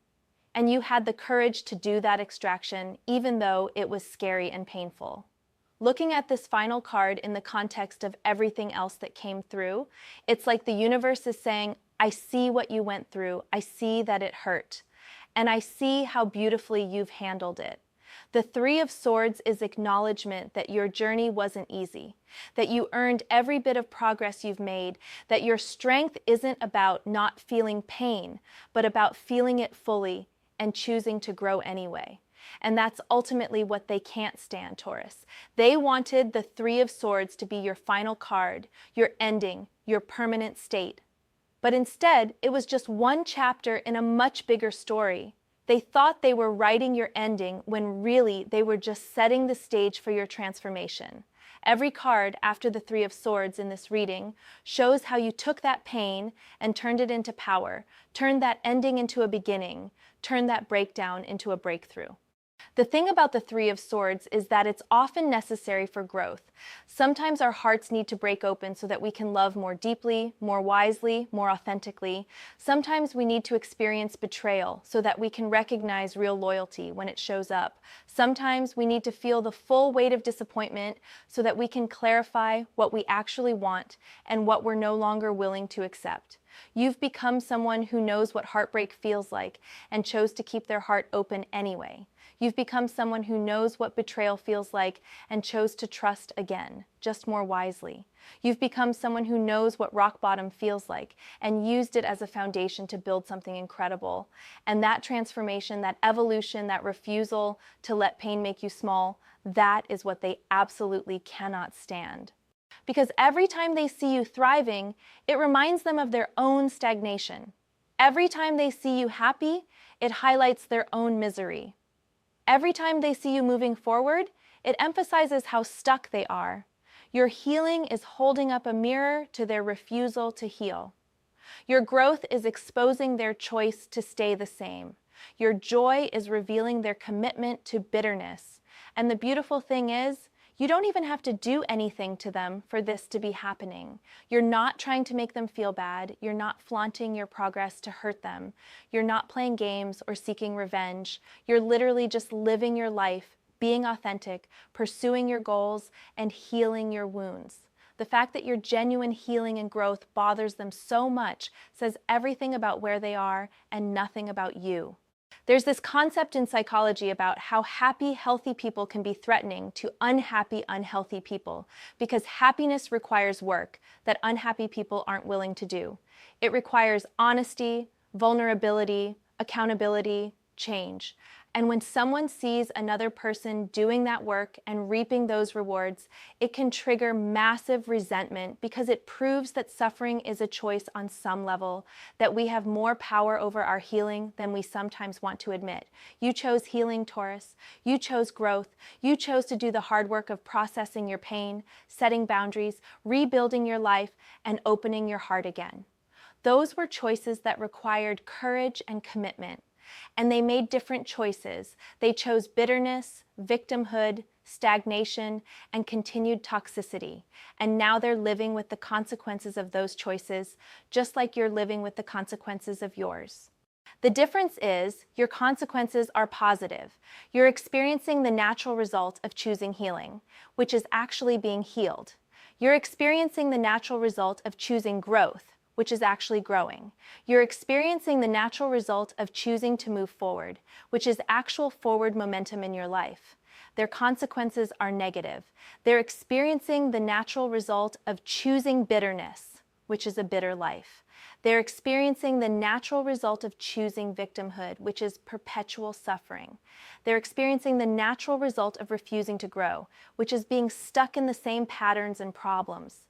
And you had the courage to do that extraction, even though it was scary and painful. Looking at this final card in the context of everything else that came through, it's like the universe is saying, I see what you went through. I see that it hurt. And I see how beautifully you've handled it. The Three of Swords is acknowledgement that your journey wasn't easy, that you earned every bit of progress you've made, that your strength isn't about not feeling pain, but about feeling it fully and choosing to grow anyway. And that's ultimately what they can't stand, Taurus. They wanted the Three of Swords to be your final card, your ending, your permanent state. But instead, it was just one chapter in a much bigger story. They thought they were writing your ending when really they were just setting the stage for your transformation. Every card after the Three of Swords in this reading shows how you took that pain and turned it into power, turned that ending into a beginning, turned that breakdown into a breakthrough. The thing about the Three of Swords is that it's often necessary for growth. Sometimes our hearts need to break open so that we can love more deeply, more wisely, more authentically. Sometimes we need to experience betrayal so that we can recognize real loyalty when it shows up. Sometimes we need to feel the full weight of disappointment so that we can clarify what we actually want and what we're no longer willing to accept. You've become someone who knows what heartbreak feels like and chose to keep their heart open anyway. You've become someone who knows what betrayal feels like and chose to trust again, just more wisely. You've become someone who knows what rock bottom feels like and used it as a foundation to build something incredible. And that transformation, that evolution, that refusal to let pain make you small, that is what they absolutely cannot stand. because every time they see you thriving, it reminds them of their own stagnation. Every time they see you happy, it highlights their own misery. Every time they see you moving forward, it emphasizes how stuck they are. Your healing is holding up a mirror to their refusal to heal. Your growth is exposing their choice to stay the same. Your joy is revealing their commitment to bitterness. And the beautiful thing is, you don't even have to do anything to them for this to be happening. You're not trying to make them feel bad. You're not flaunting your progress to hurt them. You're not playing games or seeking revenge. You're literally just living your life, being authentic, pursuing your goals, and healing your wounds. The fact that your genuine healing and growth bothers them so much says everything about where they are and nothing about you. There's this concept in psychology about how happy, healthy people can be threatening to unhappy, unhealthy people because happiness requires work that unhappy people aren't willing to do. It requires honesty, vulnerability, accountability, change. And when someone sees another person doing that work and reaping those rewards, it can trigger massive resentment because it proves that suffering is a choice on some level, that we have more power over our healing than we sometimes want to admit. You chose healing, Taurus. You chose growth. You chose to do the hard work of processing your pain, setting boundaries, rebuilding your life, and opening your heart again. Those were choices that required courage and commitment. And they made different choices. They chose bitterness, victimhood, stagnation, and continued toxicity. And now they're living with the consequences of those choices, just like you're living with the consequences of yours. The difference is your consequences are positive. You're experiencing the natural result of choosing healing, which is actually being healed. You're experiencing the natural result of choosing growth, which is actually growing. You're experiencing the natural result of choosing to move forward, which is actual forward momentum in your life. Their consequences are negative. They're experiencing the natural result of choosing bitterness, which is a bitter life. They're experiencing the natural result of choosing victimhood, which is perpetual suffering. They're experiencing the natural result of refusing to grow, which is being stuck in the same patterns and problems.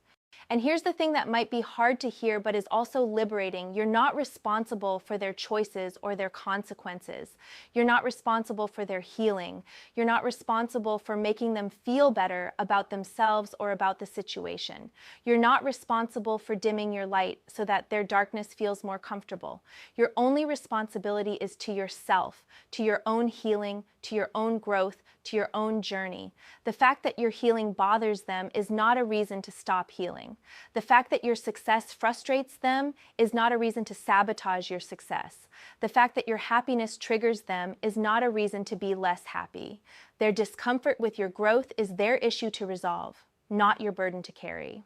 And here's the thing that might be hard to hear, but is also liberating. You're not responsible for their choices or their consequences. You're not responsible for their healing. You're not responsible for making them feel better about themselves or about the situation. You're not responsible for dimming your light so that their darkness feels more comfortable. Your only responsibility is to yourself, to your own healing, to your own growth, to your own journey. The fact that your healing bothers them is not a reason to stop healing. The fact that your success frustrates them is not a reason to sabotage your success. The fact that your happiness triggers them is not a reason to be less happy. Their discomfort with your growth is their issue to resolve, not your burden to carry.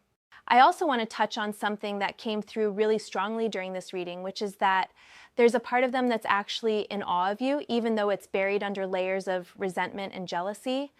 I also want to touch on something that came through really strongly during this reading, which is that there's a part of them that's actually in awe of you, even though it's buried under layers of resentment and jealousy.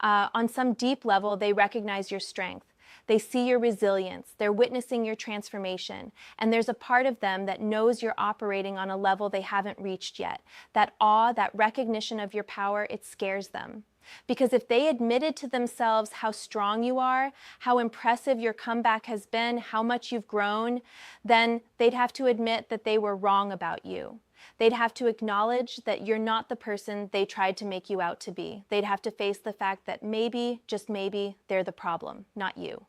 On some deep level, they recognize your strength. They see your resilience. They're witnessing your transformation. And there's a part of them that knows you're operating on a level they haven't reached yet. That awe, that recognition of your power, it scares them. Because if they admitted to themselves how strong you are, how impressive your comeback has been, how much you've grown, then they'd have to admit that they were wrong about you. They'd have to acknowledge that you're not the person they tried to make you out to be. They'd have to face the fact that maybe, just maybe, they're the problem, not you.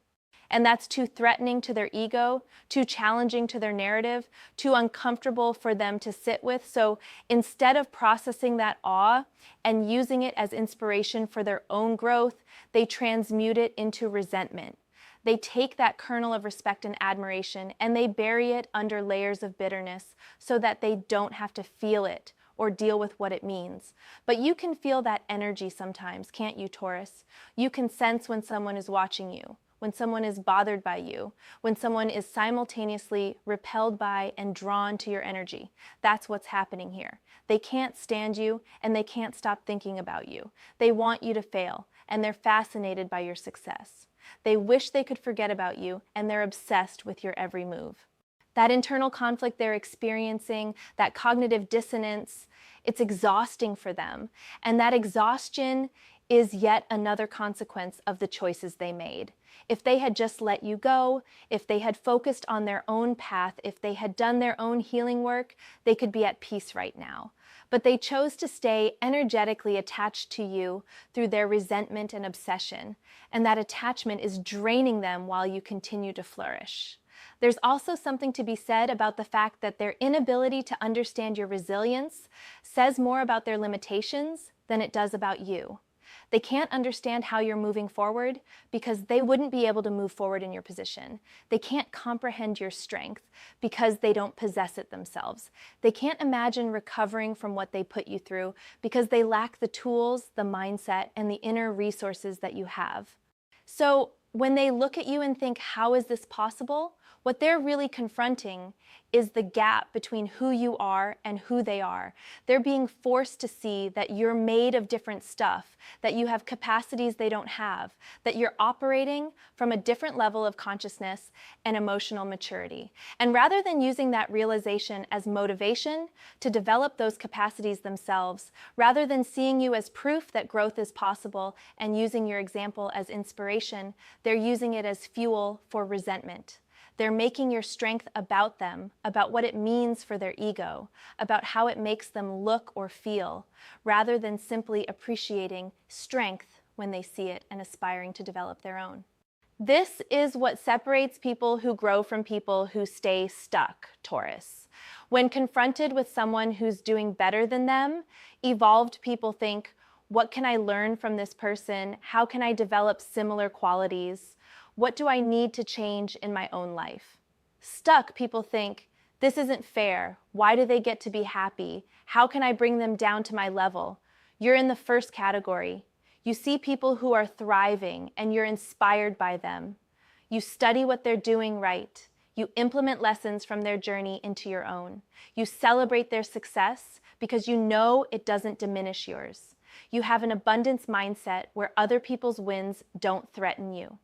And that's too threatening to their ego, too challenging to their narrative, too uncomfortable for them to sit with. So instead of processing that awe and using it as inspiration for their own growth, they transmute it into resentment. They take that kernel of respect and admiration and they bury it under layers of bitterness so that they don't have to feel it or deal with what it means. But you can feel that energy sometimes, can't you, Taurus? You can sense when someone is watching you, when someone is bothered by you, when someone is simultaneously repelled by and drawn to your energy. That's what's happening here. They can't stand you and they can't stop thinking about you. They want you to fail and they're fascinated by your success. They wish they could forget about you and they're obsessed with your every move. That internal conflict they're experiencing, that cognitive dissonance, it's exhausting for them. And that exhaustion is yet another consequence of the choices they made. If they had just let you go, if they had focused on their own path, if they had done their own healing work, they could be at peace right now. But they chose to stay energetically attached to you through their resentment and obsession, and that attachment is draining them while you continue to flourish. There's also something to be said about the fact that their inability to understand your resilience says more about their limitations than it does about you. They can't understand how you're moving forward because they wouldn't be able to move forward in your position. They can't comprehend your strength because they don't possess it themselves. They can't imagine recovering from what they put you through because they lack the tools, the mindset, and the inner resources that you have. So when they look at you and think, how is this possible? What they're really confronting is the gap between who you are and who they are. They're being forced to see that you're made of different stuff, that you have capacities they don't have, that you're operating from a different level of consciousness and emotional maturity. And rather than using that realization as motivation to develop those capacities themselves, rather than seeing you as proof that growth is possible and using your example as inspiration, they're using it as fuel for resentment. They're making your strength about them, about what it means for their ego, about how it makes them look or feel, rather than simply appreciating strength when they see it and aspiring to develop their own. This is what separates people who grow from people who stay stuck, Taurus. When confronted with someone who's doing better than them, evolved people think, what can I learn from this person? How can I develop similar qualities? What do I need to change in my own life? Stuck people think, this isn't fair. Why do they get to be happy? How can I bring them down to my level? You're in the first category. You see people who are thriving and you're inspired by them. You study what they're doing right. You implement lessons from their journey into your own. You celebrate their success because you know it doesn't diminish yours. You have an abundance mindset where other people's wins don't threaten you.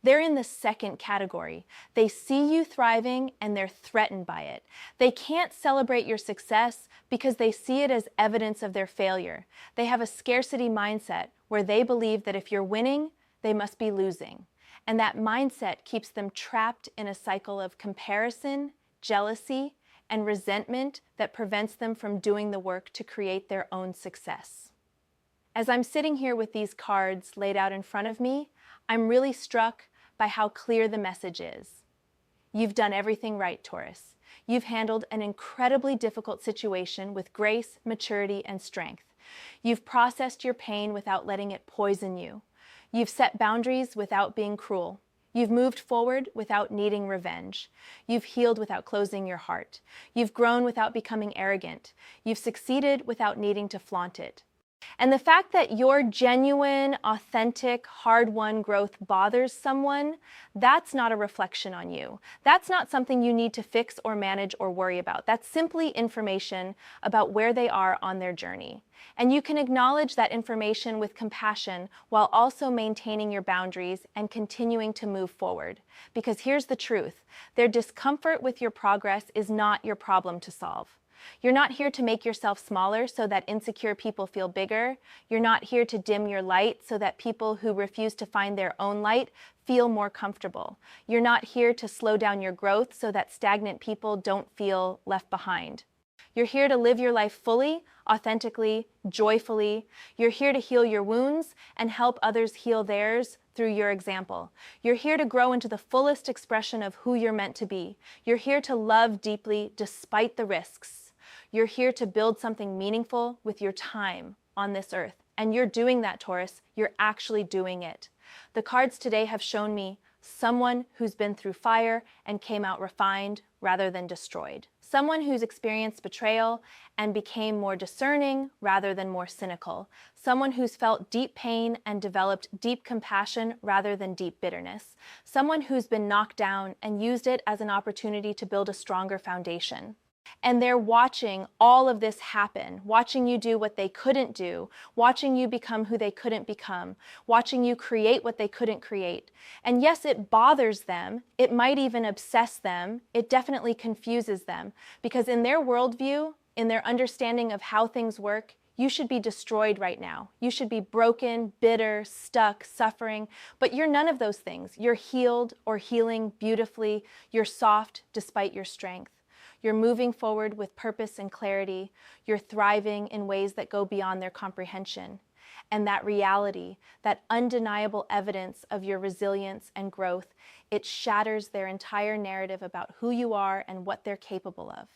They're in the second category. They see you thriving and they're threatened by it. They can't celebrate your success because they see it as evidence of their failure. They have a scarcity mindset where they believe that if you're winning, they must be losing. And that mindset keeps them trapped in a cycle of comparison, jealousy, and resentment that prevents them from doing the work to create their own success. As I'm sitting here with these cards laid out in front of me, I'm really struck by how clear the message is. You've done everything right, Taurus. You've handled an incredibly difficult situation with grace, maturity, and strength. You've processed your pain without letting it poison you. You've set boundaries without being cruel. You've moved forward without needing revenge. You've healed without closing your heart. You've grown without becoming arrogant. You've succeeded without needing to flaunt it. And the fact that your genuine, authentic, hard-won growth bothers someone, that's not a reflection on you. That's not something you need to fix or manage or worry about. That's simply information about where they are on their journey. And you can acknowledge that information with compassion while also maintaining your boundaries and continuing to move forward. Because here's the truth, their discomfort with your progress is not your problem to solve. You're not here to make yourself smaller so that insecure people feel bigger. You're not here to dim your light so that people who refuse to find their own light feel more comfortable. You're not here to slow down your growth so that stagnant people don't feel left behind. You're here to live your life fully, authentically, joyfully. You're here to heal your wounds and help others heal theirs through your example. You're here to grow into the fullest expression of who you're meant to be. You're here to love deeply despite the risks. You're here to build something meaningful with your time on this earth. And you're doing that, Taurus. You're actually doing it. The cards today have shown me someone who's been through fire and came out refined rather than destroyed. Someone who's experienced betrayal and became more discerning rather than more cynical. Someone who's felt deep pain and developed deep compassion rather than deep bitterness. Someone who's been knocked down and used it as an opportunity to build a stronger foundation. And they're watching all of this happen, watching you do what they couldn't do, watching you become who they couldn't become, watching you create what they couldn't create. And yes, it bothers them. It might even obsess them. It definitely confuses them because in their worldview, in their understanding of how things work, You should be destroyed right now. You should be broken, bitter, stuck, suffering, but you're none of those things. You're healed or healing beautifully. You're soft despite your strength. You're moving forward with purpose and clarity. You're thriving in ways that go beyond their comprehension. And that reality, that undeniable evidence of your resilience and growth, it shatters their entire narrative about who you are and what they're capable of.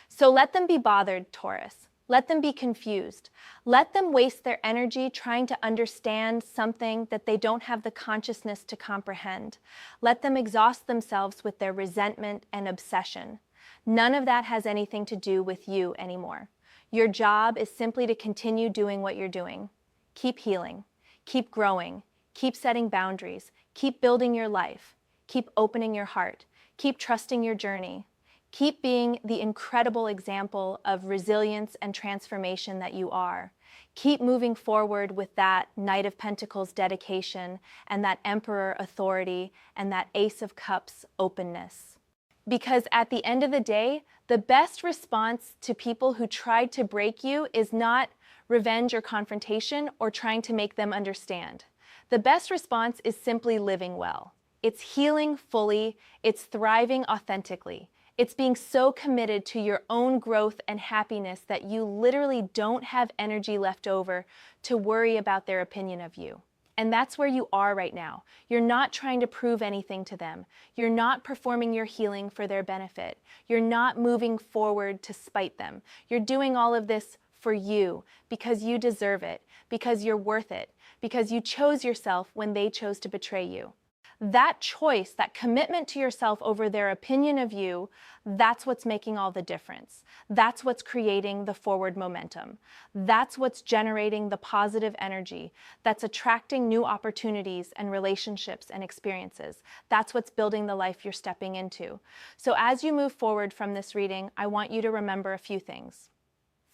So let them be bothered, Taurus. Let them be confused. Let them waste their energy trying to understand something that they don't have the consciousness to comprehend. Let them exhaust themselves with their resentment and obsession. None of that has anything to do with you anymore. Your job is simply to continue doing what you're doing. Keep healing, keep growing, keep setting boundaries, keep building your life, keep opening your heart, keep trusting your journey, keep being the incredible example of resilience and transformation that you are. Keep moving forward with that Knight of Pentacles dedication and that Emperor authority and that Ace of Cups openness. Because at the end of the day, the best response to people who tried to break you is not revenge or confrontation or trying to make them understand. The best response is simply living well. It's healing fully, it's thriving authentically. It's being so committed to your own growth and happiness that you literally don't have energy left over to worry about their opinion of you. And that's where you are right now. You're not trying to prove anything to them. You're not performing your healing for their benefit. You're not moving forward to spite them. You're doing all of this for you, because you deserve it, because you're worth it, because you chose yourself when they chose to betray you. That choice, that commitment to yourself over their opinion of you, that's what's making all the difference. That's what's creating the forward momentum. That's what's generating the positive energy. That's attracting new opportunities and relationships and experiences. That's what's building the life you're stepping into. So as you move forward from this reading, I want you to remember a few things.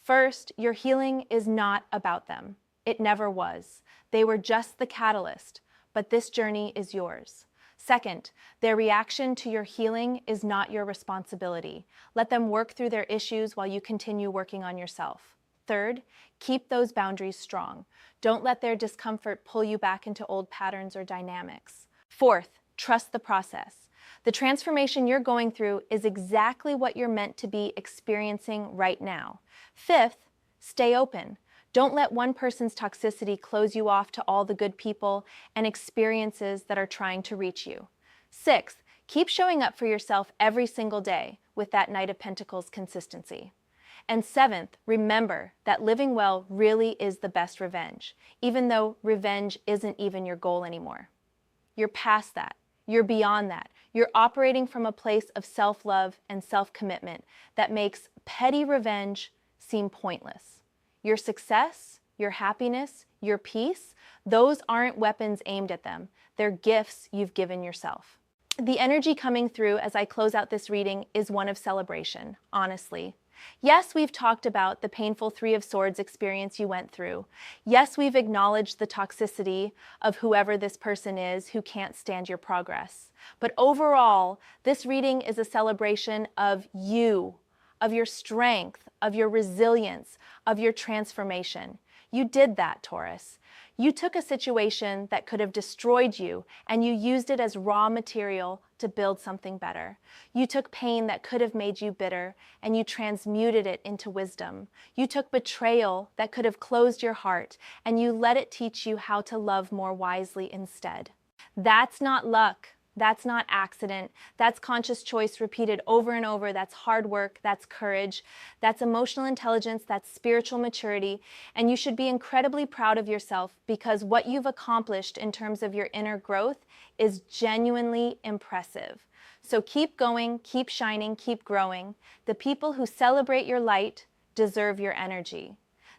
First, your healing is not about them. It never was. They were just the catalyst, but this journey is yours. Second, their reaction to your healing is not your responsibility. Let them work through their issues while you continue working on yourself. Third, keep those boundaries strong. Don't let their discomfort pull you back into old patterns or dynamics. Fourth, trust the process. The transformation you're going through is exactly what you're meant to be experiencing right now. Fifth, stay open. Don't let one person's toxicity close you off to all the good people and experiences that are trying to reach you. Sixth, keep showing up for yourself every single day with that Knight of Pentacles consistency. And seventh, remember that living well really is the best revenge, even though revenge isn't even your goal anymore. You're past that. You're beyond that. You're operating from a place of self-love and self-commitment that makes petty revenge seem pointless. Your success, your happiness, your peace, those aren't weapons aimed at them. They're gifts you've given yourself. The energy coming through as I close out this reading is one of celebration, honestly. Yes, we've talked about the painful Three of Swords experience you went through. Yes, we've acknowledged the toxicity of whoever this person is who can't stand your progress. But overall, this reading is a celebration of you, of your strength, of your resilience, of your transformation. You did that, Taurus. You took a situation that could have destroyed you and you used it as raw material to build something better. You took pain that could have made you bitter and you transmuted it into wisdom. You took betrayal that could have closed your heart and you let it teach you how to love more wisely instead. That's not luck. That's not accident. That's conscious choice repeated over and over. That's hard work. That's courage. That's emotional intelligence. That's spiritual maturity. And you should be incredibly proud of yourself because what you've accomplished in terms of your inner growth is genuinely impressive. So keep going, keep shining, keep growing. The people who celebrate your light deserve your energy.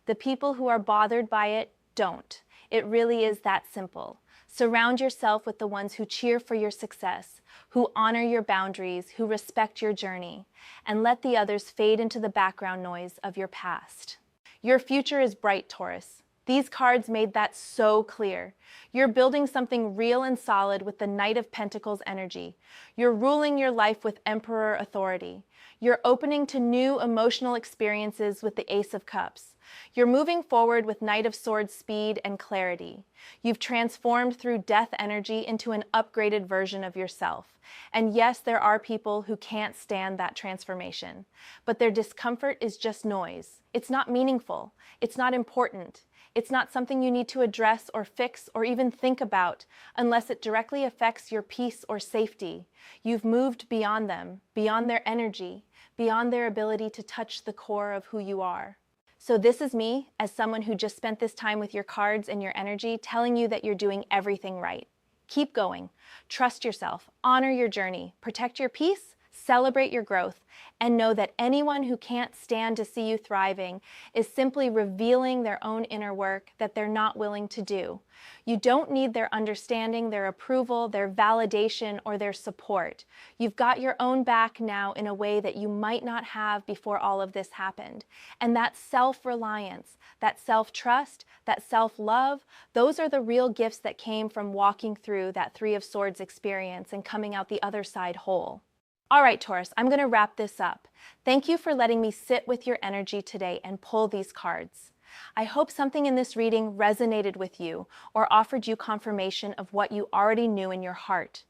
The people who are bothered by it don't. It really is that simple. Surround yourself with the ones who cheer for your success, who honor your boundaries, who respect your journey, and let the others fade into the background noise of your past. Your future is bright, Taurus. These cards made that so clear. You're building something real and solid with the Knight of Pentacles energy. You're ruling your life with Emperor authority. You're opening to new emotional experiences with the Ace of Cups. You're moving forward with Knight of Swords speed and clarity. You've transformed through death energy into an upgraded version of yourself. And yes, there are people who can't stand that transformation, but their discomfort is just noise. It's not meaningful. It's not important. It's not something you need to address or fix or even think about unless it directly affects your peace or safety. You've moved beyond them, beyond their energy, beyond their ability to touch the core of who you are. So this is me, as someone who just spent this time with your cards and your energy, telling you that you're doing everything right. Keep going. Trust yourself. Honor your journey. Protect your peace. Celebrate your growth. And know that anyone who can't stand to see you thriving is simply revealing their own inner work that they're not willing to do. You don't need their understanding, their approval, their validation, or their support. You've got your own back now in a way that you might not have before all of this happened. And that self-reliance, that self-trust, that self-love, those are the real gifts that came from walking through that Three of Swords experience and coming out the other side whole. All right, Taurus, I'm going to wrap this up. Thank you for letting me sit with your energy today and pull these cards. I hope something in this reading resonated with you or offered you confirmation of what you already knew in your heart.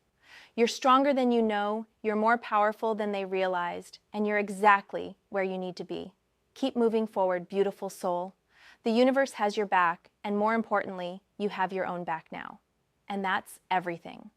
You're stronger than you know, you're more powerful than they realized, and you're exactly where you need to be. Keep moving forward, beautiful soul. The universe has your back, and more importantly, you have your own back now. And that's everything.